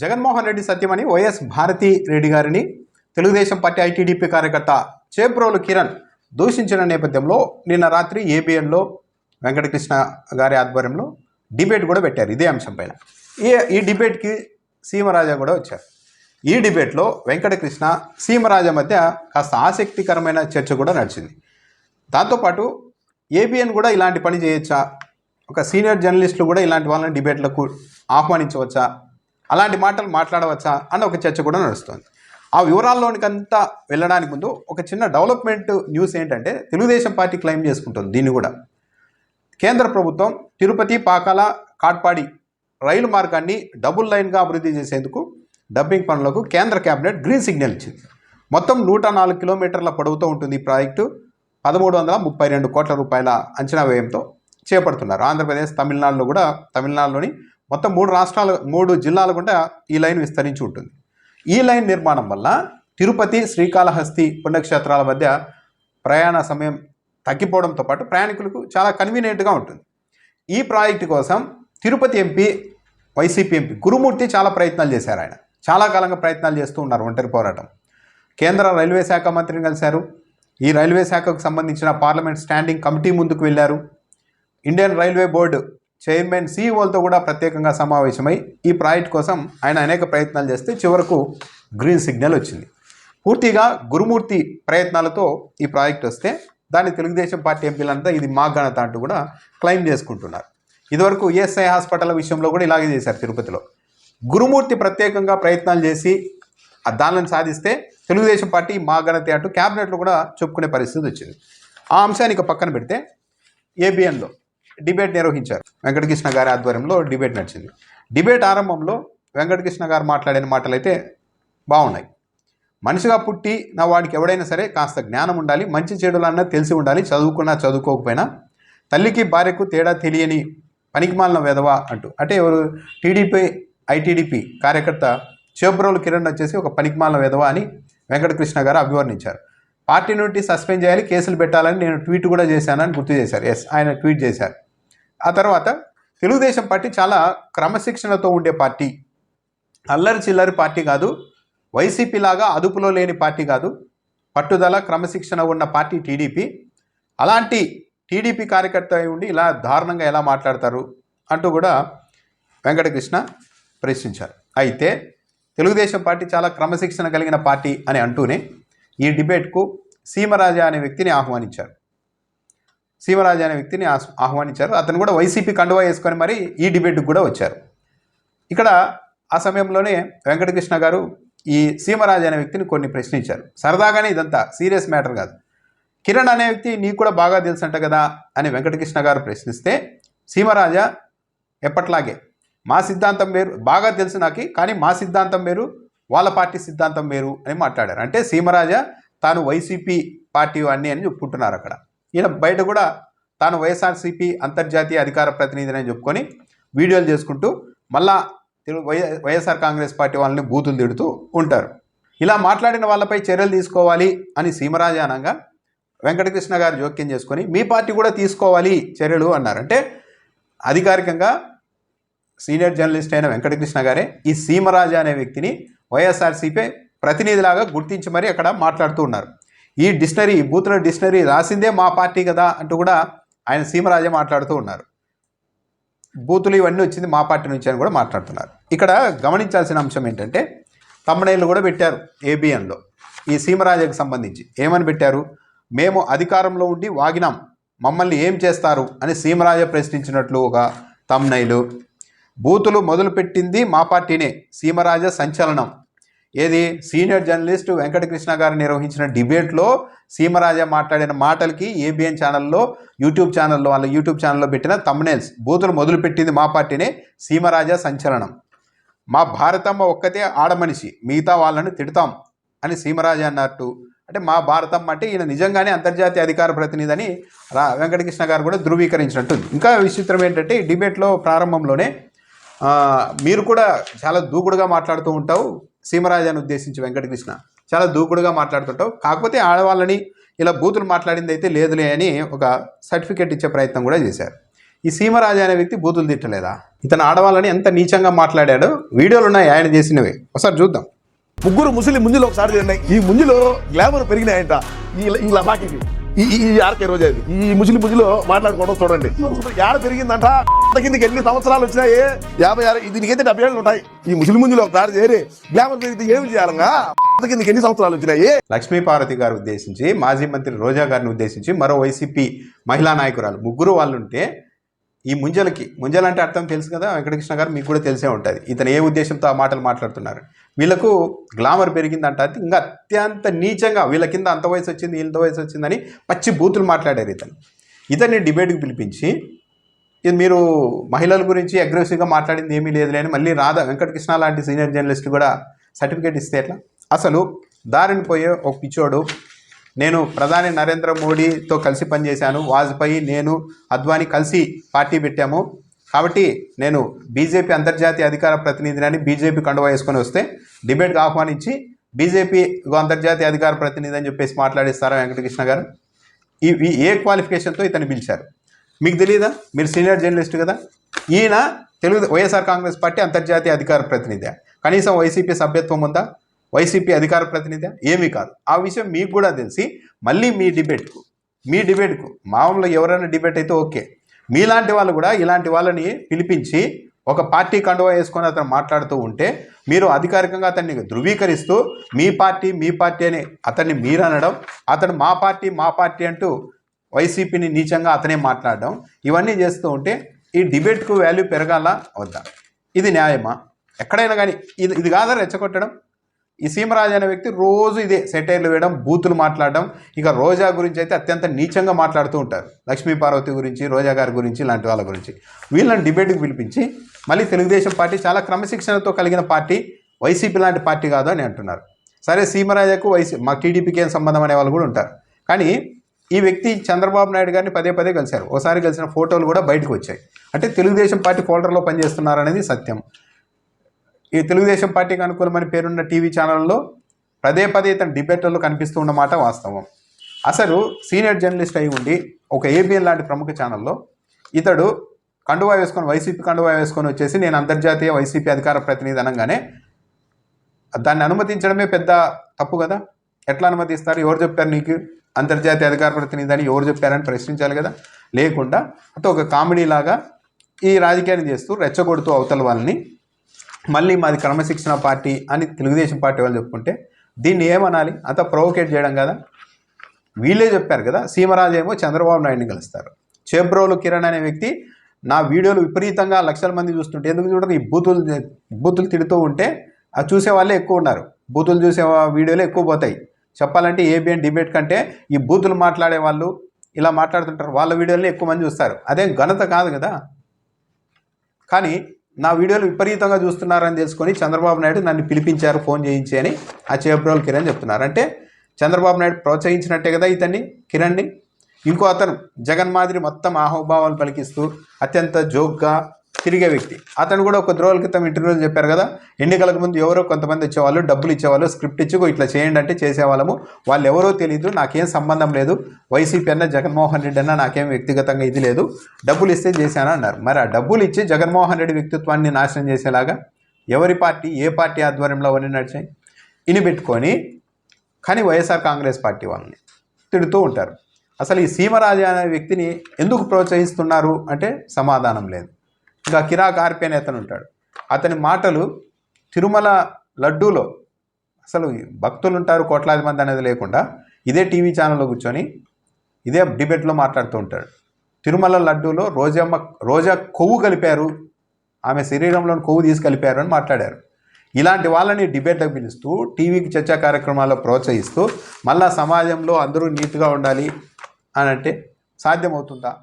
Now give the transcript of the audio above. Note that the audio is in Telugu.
జగన్మోహన్ రెడ్డి సత్యమని వైఎస్ భారతి రెడ్డి గారిని తెలుగుదేశం పార్టీ ఐటీడీపీ కార్యకర్త చేబ్రోలు కిరణ్ దూషించిన నేపథ్యంలో నిన్న రాత్రి ఏబిఎన్లో వెంకటకృష్ణ గారి ఆధ్వర్యంలో డిబేట్ కూడా పెట్టారు ఇదే అంశం పైన. ఈ డిబేట్కి సీమరాజా కూడా వచ్చారు. ఈ డిబేట్లో వెంకటకృష్ణ సీమరాజా మధ్య కాస్త ఆసక్తికరమైన చర్చ కూడా నడిచింది. దాంతోపాటు ఏబిఎన్ కూడా ఇలాంటి పని చేయొచ్చా, ఒక సీనియర్ జర్నలిస్టులు కూడా ఇలాంటి వాళ్ళని డిబేట్లకు ఆహ్వానించవచ్చా, అలాంటి మాటలు మాట్లాడవచ్చా అన్న ఒక చర్చ కూడా నడుస్తుంది. ఆ వివరాల్లోనికంతా వెళ్ళడానికి ముందు ఒక చిన్న డెవలప్మెంట్ న్యూస్ ఏంటంటే, తెలుగుదేశం పార్టీ క్లెయిమ్ చేసుకుంటుంది దీన్ని కూడా. కేంద్ర ప్రభుత్వం తిరుపతి పాకాల కాట్పాడి రైలు మార్గాన్ని డబుల్ లైన్గా అభివృద్ధి చేసేందుకు డబ్బింగ్ పనులకు కేంద్ర కేబినెట్ గ్రీన్ సిగ్నల్ ఇచ్చింది. మొత్తం 104 కిలోమీటర్ల పొడవుతో ఉంటుంది ఈ ప్రాజెక్టు. 1332 కోట్ల రూపాయల అంచనా వ్యయంతో చేపడుతున్నారు. ఆంధ్రప్రదేశ్, తమిళనాడులోని మొత్తం 3 జిల్లాల గుండా ఈ లైన్ విస్తరించి ఉంటుంది. ఈ లైన్ నిర్మాణం వల్ల తిరుపతి, శ్రీకాళహస్తి పుణ్యక్షేత్రాల మధ్య ప్రయాణ సమయం తగ్గిపోవడంతో పాటు ప్రయాణికులకు చాలా కన్వీనియంట్గా ఉంటుంది. ఈ ప్రాజెక్టు కోసం తిరుపతి ఎంపీ, వైసీపీ ఎంపీ గురుమూర్తి చాలా ప్రయత్నాలు చేశారు. ఆయన చాలా కాలంగా ప్రయత్నాలు చేస్తూ ఉన్నారు, ఒంటరి పోరాటం. కేంద్ర రైల్వే శాఖ మంత్రిని కలిశారు. ఈ రైల్వే శాఖకు సంబంధించిన పార్లమెంట్ స్టాండింగ్ కమిటీ ముందుకు వెళ్ళారు. ఇండియన్ రైల్వే బోర్డు చైర్మన్, సీఈఓలతో కూడా ప్రత్యేకంగా సమావేశమై ఈ ప్రాజెక్ట్ కోసం ఆయన అనేక ప్రయత్నాలు చేస్తే చివరకు గ్రీన్ సిగ్నల్ వచ్చింది. పూర్తిగా గురుమూర్తి ప్రయత్నాలతో ఈ ప్రాజెక్ట్ వస్తే దాన్ని తెలుగుదేశం పార్టీ ఎంపీలంతా ఇది మా ఘనత అంటూ కూడా క్లెయిమ్ చేసుకుంటున్నారు. ఇదివరకు ఈఎస్ఐ హాస్పిటల్ విషయంలో కూడా ఇలాగే చేశారు. తిరుపతిలో గురుమూర్తి ప్రత్యేకంగా ప్రయత్నాలు చేసి దానిని సాధిస్తే తెలుగుదేశం పార్టీ మా ఘనత అంటూ క్యాబినెట్లో కూడా చెప్పుకునే పరిస్థితి వచ్చింది. ఆ అంశానికి పక్కన పెడితే ఏబిఎన్లో డిబేట్ నిర్వహించారు. వెంకటకృష్ణ గారి ఆధ్వర్యంలో డిబేట్ నడిచింది. డిబేట్ ఆరంభంలో వెంకటకృష్ణ గారు మాట్లాడిన మాటలు అయితే బాగున్నాయి. మనిషిగా పుట్టి నా వాడికి ఎవడైనా సరే కాస్త జ్ఞానం ఉండాలి, మంచి చెడులు అన్నది తెలిసి ఉండాలి, చదువుకున్నా చదువుకోకపోయినా తల్లికి భార్యకు తేడా తెలియని పనికిమాలిన వెధవా అంటూ, అంటే ఎవరు టీడీపీ ఐటీడీపీ కార్యకర్త చేబ్రోలు కిరణ్ వచ్చేసి ఒక పనికిమాలిన వెధవా అని వెంకటకృష్ణ గారు అభివర్ణించారు. పార్టీ నుండి సస్పెండ్ చేయాలి, కేసులు పెట్టాలని నేను ట్వీట్ కూడా చేశానని గుర్తు చేశారు. ఆయన ట్వీట్ చేశారు. ఆ తర్వాత తెలుగుదేశం పార్టీ చాలా క్రమశిక్షణతో ఉండే పార్టీ, అల్లరి చిల్లరి పార్టీ కాదు, వైసీపీ లాగా అదుపులో లేని పార్టీ కాదు, పట్టుదల క్రమశిక్షణ ఉన్న పార్టీ టీడీపీ. అలాంటి టీడీపీ కార్యకర్త అయి ఉండి ఇలా దారుణంగా ఎలా మాట్లాడతారు అంటూ కూడా వెంకటకృష్ణ ప్రశ్నించారు. అయితే తెలుగుదేశం పార్టీ చాలా క్రమశిక్షణ కలిగిన పార్టీ అని అంటూనే ఈ డిబేట్కు సీమరాజా అనే వ్యక్తిని ఆహ్వానించారు. అతను కూడా వైసీపీ కండువా వేసుకొని మరి ఈ డిబేట్కి కూడా వచ్చారు. ఇక్కడ ఆ సమయంలోనే వెంకటకృష్ణ గారు ఈ సీమరాజా అనే వ్యక్తిని కొన్ని ప్రశ్నించారు. సరదాగానే, ఇదంతా సీరియస్ మ్యాటర్ కాదు. కిరణ్ అనే వ్యక్తి నీకు కూడా బాగా తెలుసంట కదా అని వెంకటకృష్ణ గారు ప్రశ్నిస్తే సీమరాజా ఎప్పట్లాగే మా సిద్ధాంతం వేరు, బాగా తెలుసు నాకు, కానీ మా సిద్ధాంతం వేరు, వాళ్ళ పార్టీ సిద్ధాంతం వేరు అని మాట్లాడారు. అంటే సీమరాజా తాను వైసీపీ పార్టీ అన్నీ అని చెప్పుకుంటున్నారు. అక్కడ ఈయన బయట కూడా తాను వైఎస్ఆర్సీపీ అంతర్జాతీయ అధికార ప్రతినిధిని అని చెప్పుకొని వీడియోలు చేసుకుంటూ మళ్ళా వైఎస్ఆర్ కాంగ్రెస్ పార్టీ వాళ్ళని బూతులు తిడుతూ ఉంటారు. ఇలా మాట్లాడిన వాళ్ళపై చర్యలు తీసుకోవాలి అని సీమరాజా అనగా వెంకటకృష్ణ గారు జోక్యం చేసుకొని మీ పార్టీ కూడా తీసుకోవాలి చర్యలు అన్నారు. అంటే అధికారికంగా సీనియర్ జర్నలిస్ట్ అయిన వెంకటకృష్ణ గారే ఈ సీమరాజా అనే వ్యక్తిని వైఎస్ఆర్సీపీ ప్రతినిధిలాగా గుర్తించి మరీ అక్కడ మాట్లాడుతూ ఉన్నారు. ఈ బూతుల డిక్షనరీ రాసిందే మా పార్టీ కదా అంటూ కూడా ఆయన సీమరాజా మాట్లాడుతూ ఉన్నారు. బూతులు ఇవన్నీ వచ్చింది మా పార్టీ నుంచి అని కూడా మాట్లాడుతున్నారు. ఇక్కడ గమనించాల్సిన అంశం ఏంటంటే, తమ్ముడేళ్ళు కూడా పెట్టారు ఏబిఎన్లో ఈ సీమరాజాకు సంబంధించి. ఏమని పెట్టారు? మేము అధికారంలో ఉండి వాగినాం, మమ్మల్ని ఏం చేస్తారు అని సీమరాజా ప్రశ్నించినట్లు ఒక తమ్నైలు. బూతులు మొదలుపెట్టింది మా పార్టీనే, సీమరాజా సంచలనం. ఏది? సీనియర్ జర్నలిస్ట్ వెంకటకృష్ణ గారు నిర్వహించిన డిబేట్లో సీమరాజా మాట్లాడిన మాటలకి ఏబిఎన్ ఛానల్లో, వాళ్ళ యూట్యూబ్ ఛానల్లో పెట్టిన తమ్నైల్స్. బూతులు మొదలుపెట్టింది మా పార్టీనే, సీమరాజా సంచలనం. మా భారతమ్మ ఒక్కతే ఆడమనిషి, మిగతా వాళ్ళని తిడతాం అని సీమరాజా అన్నట్టు. అంటే మా భారతమ్మ అంటే ఈయన నిజంగానే అంతర్జాతీయ అధికార ప్రతినిధి అని వెంకటకృష్ణ గారు కూడా ధృవీకరించినట్టుంది. ఇంకా విచిత్రం ఏంటంటే, ఈ డిబేట్లో ప్రారంభంలోనే మీరు కూడా చాలా దూకుడుగా మాట్లాడుతూ ఉంటావు, సీమరాజాను ఉద్దేశించి వెంకటకృష్ణ చాలా దూకుడుగా మాట్లాడుతుంటావు, కాకపోతే ఆడవాళ్ళని ఇలా బూతులు మాట్లాడింది అయితే లేదులే అని ఒక సర్టిఫికేట్ ఇచ్చే ప్రయత్నం కూడా చేశారు. ఈ సీమరాజు అనే వ్యక్తి బూతులు తిట్టలేదా? ఇతను ఆడవాళ్ళని ఎంత నీచంగా మాట్లాడాడో వీడియోలు ఉన్నాయి ఆయన చేసినవి, ఒకసారి చూద్దాం. ముగ్గురు ముసలి ముంజులు ఒకసారి తిన్నాయి. ఈ ముంజులో గ్లామర్ పెరిగినాయంట ఈ లబాకి ఈ ఆర్కే రోజు ఈ ముసలి ముంజులో మాట్లాడుకోవడం చూడండి. ఏడ పెరిగిందంట కిందకి ఎన్ని సంవత్సరాలు వచ్చినాయి? 56. దీనికైతే 70 ఏళ్ళు ఉంటాయి. ఈ ముసలి ముంజులో ఒకసారి చేరి గ్లామర్ పెరిగితే ఏమి చేయాలంగా? కిందకి ఎన్ని సంవత్సరాలు వచ్చినాయి? లక్ష్మీపార్వతి గారు ఉద్దేశించి, మాజీ మంత్రి రోజా గారిని ఉద్దేశించి, మరో వైసీపీ మహిళా నాయకురాలు ముగ్గురు వాళ్ళు ఉంటే ఈ ముంజలంటే అర్థం తెలుసు కదా వెంకటకృష్ణ గారు, మీకు కూడా తెలిసే ఉంటుంది ఇతను ఏ ఉద్దేశంతో ఆ మాటలు మాట్లాడుతున్నారు. వీళ్ళకు గ్లామర్ పెరిగిందంట, ఇంకా అత్యంత నీచంగా వీళ్ళ కింద అంత వయసు వచ్చింది ఇంత వయసు వచ్చిందని పచ్చి బూతులు మాట్లాడారు. ఇతన్ని డిబేట్కి పిలిపించి ఇది మీరు మహిళల గురించి అగ్రెసివ్గా మాట్లాడింది ఏమీ లేదు అని మళ్ళీ రాధా వెంకటకృష్ణ లాంటి సీనియర్ జర్నలిస్ట్ కూడా సర్టిఫికేట్ ఇస్తే ఎట్లా? అసలు దారిని పోయే ఒక పిచ్చోడు, నేను ప్రధాని నరేంద్ర మోడీతో కలిసి పనిచేశాను, వాజ్పేయి నేను అద్వానీ కలిసి పార్టీ పెట్టాము, కాబట్టి నేను బీజేపీ అంతర్జాతీయ అధికార ప్రతినిధిని బీజేపీ కండువా వేసుకొని వస్తే డిబేట్కి ఆహ్వానించి బీజేపీ అంతర్జాతీయ అధికార ప్రతినిధి అని చెప్పేసి మాట్లాడిస్తారా వెంకటకృష్ణ గారు? ఈ ఏ క్వాలిఫికేషన్తో ఇతను పిలిచారు మీకు తెలియదా? మీరు సీనియర్ జర్నలిస్ట్ కదా. ఈయన వైఎస్ఆర్ కాంగ్రెస్ పార్టీ అంతర్జాతీయ అధికార ప్రతినిధి, కనీసం వైసీపీ సభ్యత్వం ఉందా? వైసీపీ అధికార ప్రతినిధి ఏమీ కాదు. ఆ విషయం మీకు కూడా తెలిసి మళ్ళీ మీ డిబేట్కు మామూలుగా ఎవరైనా డిబేట్ అయితే ఓకే, మీలాంటి వాళ్ళు కూడా ఇలాంటి వాళ్ళని పిలిపించి ఒక పార్టీ కండువా వేసుకొని అతను మాట్లాడుతూ ఉంటే మీరు అధికారికంగా అతన్ని ధృవీకరిస్తూ మీ పార్టీ అని అతన్ని మీరు అనడం, అతను మా పార్టీ అంటూ వైసీపీని నీచంగా అతనే మాట్లాడడం, ఇవన్నీ చేస్తూ ఉంటే ఈ డిబేట్కు వాల్యూ పెరగాల వద్దా? ఇది న్యాయమా? ఎక్కడైనా కానీ ఇది కాదా రెచ్చగొట్టడం? ఈ సీమరాజు అనే వ్యక్తి రోజు ఇదే సెటైర్లు వేయడం, బూతులు మాట్లాడడం, ఇక రోజా గురించి అయితే అత్యంత నీచంగా మాట్లాడుతూ ఉంటారు. లక్ష్మీపార్వతి గురించి, రోజా గారి గురించి, ఇలాంటి వాళ్ళ గురించి వీళ్ళని డిబేట్కి పిలిపించి మళ్ళీ తెలుగుదేశం పార్టీ చాలా క్రమశిక్షణతో కలిగిన పార్టీ, వైసీపీ లాంటి పార్టీ కాదు అని అంటున్నారు. సరే, సీమరాజాకు మా టీడీపీకి ఏం సంబంధం అనే వాళ్ళు కూడా ఉంటారు. కానీ ఈ వ్యక్తి చంద్రబాబు నాయుడు గారిని పదే కలిశారు. ఒకసారి కలిసిన ఫోటోలు కూడా బయటకు వచ్చాయి. అంటే తెలుగుదేశం పార్టీ ఫోల్డర్లో పనిచేస్తున్నారనేది సత్యం. ఈ తెలుగుదేశం పార్టీకి అనుకూలమని పేరున్న టీవీ ఛానల్లో పదే ఇతను డిబేట్లలో కనిపిస్తూ ఉన్నమాట వాస్తవం. అసలు సీనియర్ జర్నలిస్ట్ అయి ఉండి ఒక ఏబిఎన్ లాంటి ప్రముఖ ఛానల్లో ఇతడు కండువా వేసుకొని వైసీపీ కండువా వేసుకొని వచ్చేసి నేను అంతర్జాతీయ వైసీపీ అధికార ప్రతినిధి అనగానే దాన్ని అనుమతించడమే పెద్ద తప్పు కదా. ఎట్లా అనుమతిస్తారు? ఎవరు చెప్పారు నీకు అంతర్జాతీయ అధికార ప్రతినిధి అని ఎవరు చెప్పారని ప్రశ్నించాలి కదా. లేకుండా అంటే ఒక కామెడీ లాగా ఈ రాజకీయాన్ని చేస్తూ రెచ్చగొడుతూ అవతల వాళ్ళని మళ్ళీ మాది క్రమశిక్షణ పార్టీ అని తెలుగుదేశం పార్టీ వాళ్ళు చెప్పుకుంటే దీన్ని ఏమనాలి? అంత ప్రొవోకేట్ చేయడం కదా. వీళ్ళే చెప్పారు కదా, సీమరాజు ఏమో చంద్రబాబు నాయుడిని కలుస్తారు. చేబ్రోలు కిరణ్ అనే వ్యక్తి నా వీడియోలు విపరీతంగా లక్షల మంది చూస్తుంటే, ఎందుకు చూడరు? ఈ బూతులు తిడుతూ ఉంటే అది చూసే వాళ్ళే ఎక్కువ ఉన్నారు. బూతులు చూసే వీడియోలే ఎక్కువ పోతాయి. చెప్పాలంటే ఏబిఎన్ డిబేట్ కంటే ఈ బూతులు మాట్లాడే వాళ్ళు ఇలా మాట్లాడుతుంటారు, వాళ్ళ వీడియోలనే ఎక్కువ మంది చూస్తారు. అదేం ఘనత కాదు కదా. కానీ నా వీడియోలు విపరీతంగా చూస్తున్నారని తెలుసుకొని చంద్రబాబు నాయుడు నన్ను పిలిపించారు ఫోన్ చేయించి అని ఆ చేబ్రోలు కిరణ్ చెప్తున్నారు. అంటే చంద్రబాబు నాయుడు ప్రోత్సహించినట్టే కదా ఇతన్ని, కిరణ్ని. ఇంకో అతను జగన్ మాదిరి మొత్తం ఆహోభావాలు పలికిస్తూ అత్యంత జోక్గా తిరిగే వ్యక్తి, అతను కూడా ఒక 2 రోజుల క్రితం ఇంటర్వ్యూలు చెప్పారు కదా, ఎన్నికలకు ముందు ఎవరో కొంతమంది వచ్చేవాళ్ళు, డబ్బులు ఇచ్చేవాళ్ళు, స్క్రిప్ట్ ఇచ్చి ఇట్లా చేయండి అంటే చేసేవాళ్ళము, వాళ్ళు ఎవరో తెలియదు, నాకేం సంబంధం లేదు, వైసీపీ అన్న జగన్మోహన్ రెడ్డి అన్న నాకేం వ్యక్తిగతంగా ఇది లేదు, డబ్బులు ఇస్తే చేశాను అన్నారు. మరి ఆ డబ్బులు ఇచ్చి జగన్మోహన్ రెడ్డి వ్యక్తిత్వాన్ని నాశనం చేసేలాగా ఎవరి పార్టీ, ఏ పార్టీ ఆధ్వర్యంలో అవన్నీ నడిచాయి ఇని పెట్టుకొని కానీ వైఎస్ఆర్ కాంగ్రెస్ పార్టీ వాళ్ళని తిడుతూ ఉంటారు. అసలు ఈ సీమరాజు అనే వ్యక్తిని ఎందుకు ప్రోత్సహిస్తున్నారు అంటే సమాధానం లేదు. ఇంకా కిరాక్ ఆర్పి అనే అతను ఉంటాడు, అతని మాటలు తిరుమల లడ్డూలో అసలు భక్తులు ఉంటారు కోట్లాది మంది అనేది లేకుండా ఇదే టీవీ ఛానల్లో కూర్చొని ఇదే డిబేట్లో మాట్లాడుతూ ఉంటాడు. తిరుమల లడ్డూలో రోజా కొవ్వు కలిపారు, ఆమె శరీరంలోని కొవ్వు తీసి కలిపారు అని మాట్లాడారు. ఇలాంటి వాళ్ళని డిబేట్లకు పిలుస్తూ టీవీకి చర్చా కార్యక్రమాల్లో ప్రోత్సహిస్తూ మళ్ళా సమాజంలో అందరూ నీట్గా ఉండాలి అని అంటే సాధ్యమవుతుందా?